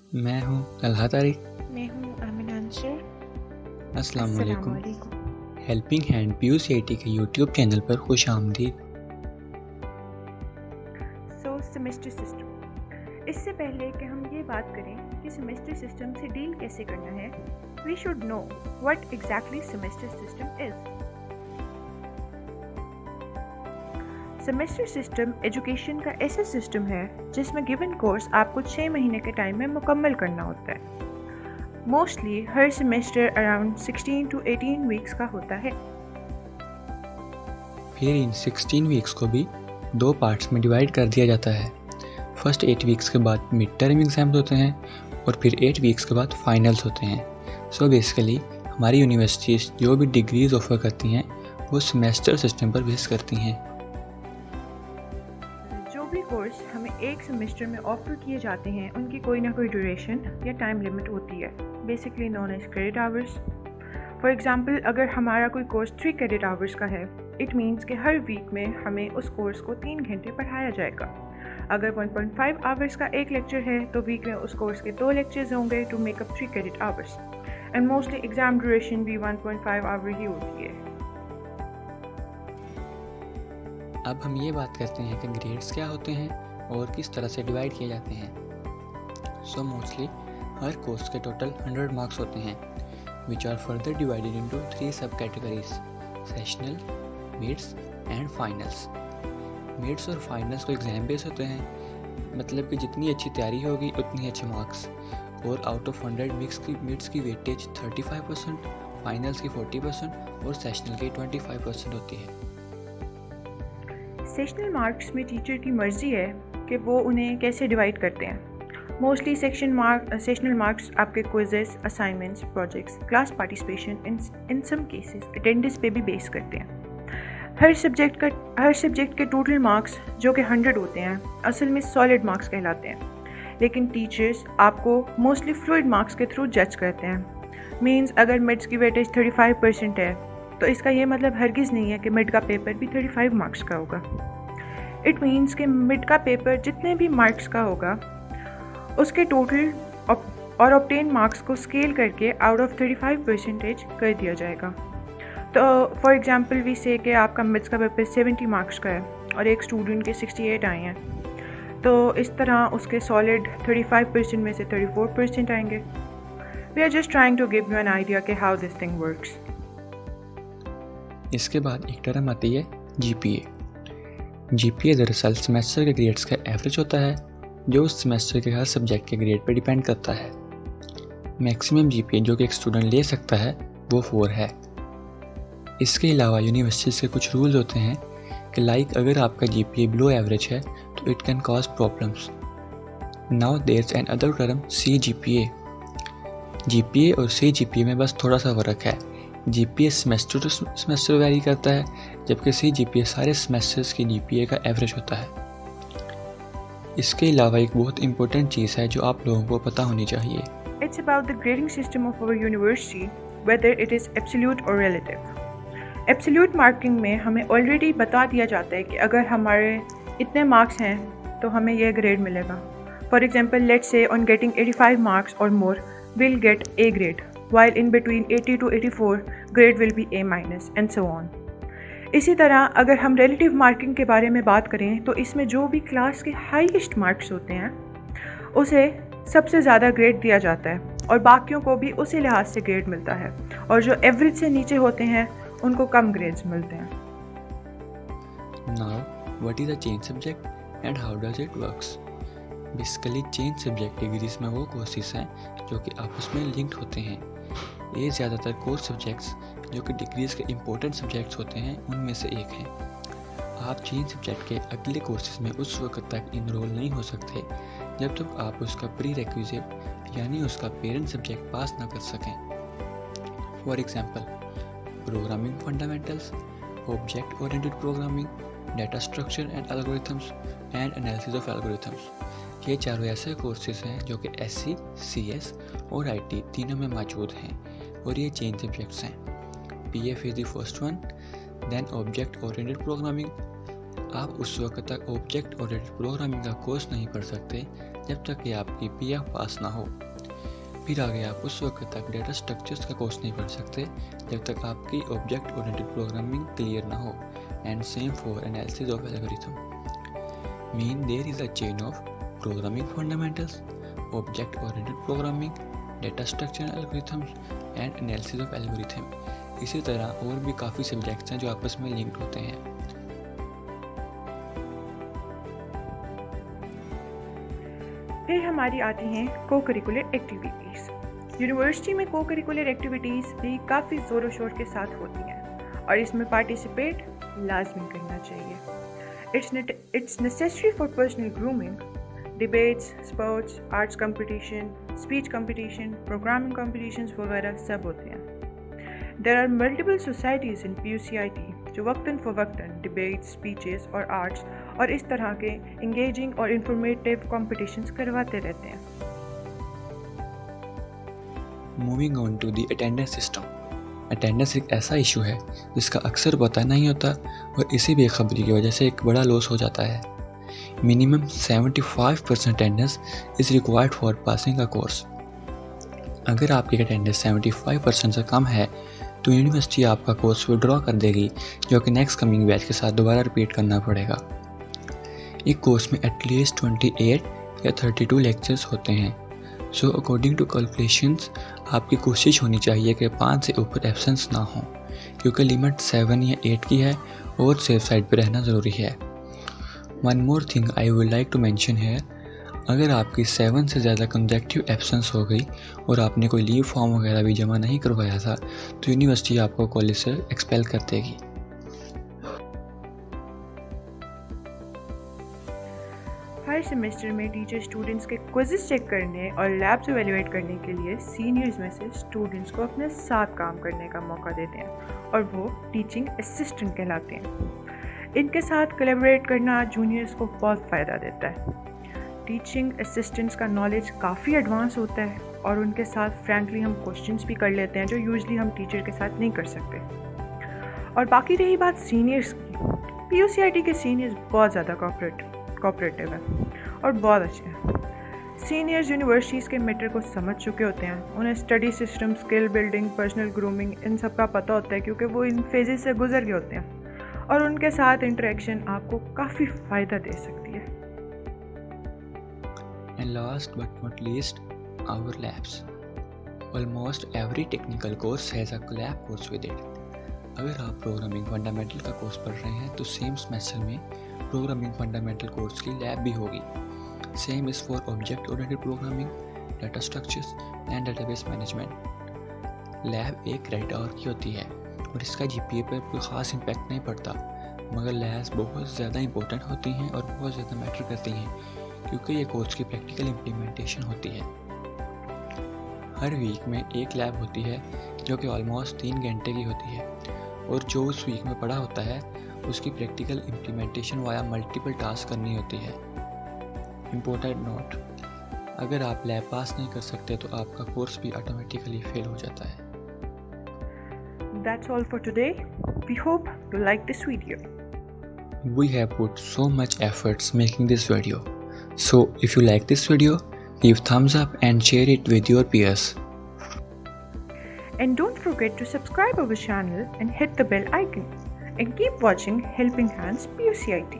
मैं हूँ तलहा तारिक। मैं हूँ आमिना अंशर। अस्सलाम वालेकुम। अस्सलामुअलैकुम। हेल्पिंग हैंड PUCIT के यूट्यूब चैनल पर खुश आमदीद। Semester system. इससे पहले कि हम ये बात करें कि सेमेस्टर सिस्टम से डील कैसे करना है, we should know what exactly semester system is. Semester system education का ऐसा सिस्टम है जिसमें गिवन कोर्स आपको 6 महीने के टाइम में मुकम्मल करना होता है। Mostly her semester around 16 to 18 weeks का होता है। फिर इन 16 वीक्स को भी 2 पार्ट्स में डिवाइड कर दिया जाता है। फर्स्ट 8 वीक्स के बाद मिड टर्म एग्जाम्स होते हैं और फिर 8 वीक्स के बाद फाइनल्स होते हैं। सो बेसिकली हमारी यूनिवर्सिटीज़ जो भी डिग्रीज ऑफर करती हैं वो सेमेस्टर सिस्टम पर बेस करती हैं। जो भी कोर्स हमें एक सेमेस्टर में ऑफर किए जाते हैं उनकी कोई ना कोई ड्यूरेशन या टाइम लिमिट होती है, basically known as credit hours. For example, अगर हमारा कोई कोर्स 3 क्रेडिट आवर्स का है, इट मीन्स कि हर वीक में हमें उस कोर्स को 3 घंटे पढ़ाया जाएगा। अगर 1.5 आवर्स का एक लेक्चर है तो वीक में उस कोर्स के 2 लेक्चर्स होंगे to make up 3 credit hours. And mostly exam duration भी 1.5 आवर ही होती है। अब हम ये बात करते हैं कि ग्रेड्स क्या होते हैं और किस तरह से डिवाइड किए जाते हैं। सो मोस्टली हर कोर्स के टोटल 100 मार्क्स होते हैं which are further divided into 3 subcategories: sessional, mids and finals. Mids और फाइनल्स को एग्जाम बेस होते हैं, मतलब कि जितनी अच्छी तैयारी होगी उतनी अच्छे मार्क्स। और आउट ऑफ 100 मिड्स की वेटेज 35%, फाइनल्स की 40% और सेशनल की 25% होती है। सेशनल मार्क्स में टीचर की मर्ज़ी है कि वो उन्हें कैसे डिवाइड करते हैं। मोस्टली सेशनल मार्क्स आपके quizzes, assignments, projects, class participation, in some cases attendance पे भी बेस करते हैं। हर सब्जेक्ट के टोटल मार्क्स जो कि 100 होते हैं असल में सॉलिड मार्क्स कहलाते हैं, लेकिन टीचर्स आपको मोस्टली फ्लूइड मार्क्स के थ्रू जज करते हैं। मीन्स अगर मिड्स की वेटेज 35% है तो इसका ये मतलब हरगिज़ नहीं है कि मिड का पेपर भी 35 मार्क्स का होगा। इट मीन्स कि मिड का पेपर जितने भी मार्क्स का होगा उसके टोटल और ऑब्टेन मार्क्स को स्केल करके आउट ऑफ 35% कर दिया जाएगा। तो फॉर एग्जांपल वी से कि आपका मिड्स का पेपर 70 मार्क्स का है और एक स्टूडेंट के 68 आए हैं, तो इस तरह उसके सॉलिड 35% में से 34% आएंगे। We are just trying to give you an idea कि हाउ दिस थिंग वर्क्स। इसके बाद एक टर्म आती है GPA। GPA दरअसल सेमेस्टर के ग्रेड्स का एवरेज होता है जो उस सेमेस्टर के हर सब्जेक्ट के ग्रेड पर डिपेंड करता है। मैक्सिमम GPA जो कि एक स्टूडेंट ले सकता है वो 4 है। इसके अलावा यूनिवर्सिटीज़ के कुछ रूल्स होते हैं कि लाइक अगर आपका GPA बिलो एवरेज है तो it can cause problems. Now there's another term CGPA। GPA और CGPA में बस थोड़ा सा फ़र्क है। GPA semester two semester very करता है, जबकि CGPA सारे सेमेस्टर्स की GPA का एवरेज होता है। इसके अलावा एक बहुत इंपॉर्टेंट चीज़ है जो आप लोगों को पता होनी चाहिए। It's about the grading system of our university, whether it is absolute or relative. Absolute marking में हमें ऑलरेडी बता दिया जाता है कि अगर हमारे इतने मार्क्स हैं तो हमें यह ग्रेड मिलेगा। For example, let's say on getting 85 marks or more, we'll get A grade, while in between 80 to 84, grade will be A minus and so on. इसी तरह अगर हम रिलेटिव मार्किंग के बारे में बात करें तो इसमें जो भी क्लास के हाईएस्ट मार्क्स होते हैं उसे सबसे ज़्यादा ग्रेड दिया जाता है और बाकियों को भी उसी लिहाज से ग्रेड मिलता है, और जो एवरेज से नीचे होते हैं उनको कम ग्रेड्स मिलते हैं। Now, what is a change subject and how does it works? Basically change subject degrees में वो कोर्सेज हैं जो कि आपस में लिंक्ड होते हैं। ये ज़्यादातर कोर सब्जेक्ट्स जो कि डिग्रीज के इम्पोर्टेंट सब्जेक्ट्स होते हैं उनमें से एक है। आप चेंज सब्जेक्ट के अगले कोर्सेज में उस वक्त तक इनरोल नहीं हो सकते जब तक आप उसका प्री रिक्विजिट यानी उसका पेरेंट सब्जेक्ट पास ना कर सकें। For example, programming fundamentals, object oriented programming, data structure and algorithms and analysis of algorithms. ये चारों ऐसे कोर्सेज हैं जो कि SC, CS और IT तीनों में मौजूद हैं और ये चेंज सब्जेक्ट्स हैं। PF is the first one, then object oriented programming. आप उस वक्त तक ऑब्जेक्ट ओरिएंटेड प्रोग्रामिंग का कोर्स नहीं पढ़ सकते जब तक कि आपकी PF पास ना हो। फिर आगे आप उस वक्त तक डेटा स्ट्रक्चर्स का कोर्स नहीं पढ़ सकते जब तक आपकी ऑब्जेक्ट ओरिएंटेड प्रोग्रामिंग क्लियर ना हो। And same for analysis of algorithm. Mean there is a chain of programming fundamentals, object oriented programming, data structure algorithms and analysis of algorithm. इसी तरह और भी काफ़ी सब्जेक्ट्स हैं जो आपस में लिंक्ड होते हैं। फिर हमारी आती हैं को करिकुलर एक्टिविटीज़। यूनिवर्सिटी में को करिकुलर एक्टिविटीज़ भी काफ़ी ज़ोरों शोर के साथ होती हैं और इसमें पार्टिसिपेट लाजमी करना चाहिए। It's necessary for personal grooming, debates, sports, arts competition, speech competition, programming competitions वगैरह सब होते हैं। There are multiple societies in PUCIT जो वक्तन फ़वक्तन डिबेट्स, स्पीचेस और आर्ट्स और इस तरह के इंगेजिंग और इंफॉर्मेटिव कॉम्पिटिशन्स करवाते रहते हैं। Moving on to the attendance system. Attendance एक ऐसा इशू है जिसका अक्सर पता नहीं होता और इसी बेखबरी की वजह से एक बड़ा लॉस हो जाता है। Minimum 75% attendance is required for passing a course. अगर आपकी अटेंडेंस 75% से कम है तो यूनिवर्सिटी आपका कोर्स विड्रॉ कर देगी, जो कि नेक्स्ट कमिंग बैच के साथ दोबारा रिपीट करना पड़ेगा। एक कोर्स में एटलीस्ट 28 या 32 लेक्चर्स होते हैं। सो अकॉर्डिंग टू कैलकुलेशंस आपकी कोशिश होनी चाहिए कि 5 से ऊपर एब्सेंस ना हो, क्योंकि लिमिट 7 या 8 की है और सेफ साइड पर रहना ज़रूरी है। One more thing I would like to mention है, अगर आपकी 7 से ज़्यादा कंसेक्टिव एब्सेंस हो गई और आपने कोई लीव फॉर्म वगैरह भी जमा नहीं करवाया था तो यूनिवर्सिटी आपको कॉलेज से एक्सपेल कर देगी। हर सेमेस्टर में टीचर स्टूडेंट्स के क्विज़ेस चेक करने और लैब्स इवेल्युएट करने के लिए सीनियर्स में से स्टूडेंट्स को अपने साथ काम करने का मौका देते हैं और वो टीचिंग असिस्टेंट कहलाते हैं। इनके साथ कोलैबोरेट करना जूनियर्स को बहुत फ़ायदा देता है। टीचिंग असिस्टेंट्स का नॉलेज काफ़ी एडवांस होता है और उनके साथ फ्रैंकली हम क्वेश्चंस भी कर लेते हैं जो यूजुअली हम टीचर के साथ नहीं कर सकते। और बाकी रही बात सीनियर्स की, PUCIT के सीनियर्स बहुत ज़्यादा कोऑपरेटिव हैं और बहुत अच्छे हैं। सीनियर्स यूनिवर्सिटीज़ के मैटर को समझ चुके होते हैं, उन्हें study system, skill building, personal grooming इन सब का पता होता है क्योंकि वो इन फेजेस से गुजर गए होते हैं और उनके साथ इंटरेक्शन आपको काफ़ी फ़ायदा दे सकती है। And last but not least, our labs. Almost every technical course has a lab course with it. अगर आप प्रोग्रामिंग फंडामेंटल का कोर्स पढ़ रहे हैं तो सेम सेमेस्टर में प्रोग्रामिंग फंडामेंटल कोर्स की लैब भी होगी। Same is for object oriented programming, data structures and database management. Lab 1 credit hour की होती है और इसका GPA पर कोई ख़ास इम्पैक्ट नहीं पड़ता, मगर लैब्स बहुत ज़्यादा इंपॉर्टेंट होती हैं और बहुत ज़्यादा मैटर करती हैं क्योंकि ये कोर्स की प्रैक्टिकल इम्प्लीमेंटेशन होती है। हर वीक में एक लैब होती है जो कि ऑलमोस्ट 3 घंटे की होती है और जो उस वीक में पढ़ा होता है उसकी practical implementation via multiple task करनी होती है। इम्पोर्टेंट नोट, अगर आप लैब पास नहीं कर सकते तो आपका कोर्स भी ऑटोमेटिकली फेल हो जाता है। That's all for today. We hope you like this video. We have put so much efforts making this video. So if you like this video, give thumbs up and share it with your peers. And don't forget to subscribe our channel and hit the bell icon. And keep watching Helping Hands PUCIT.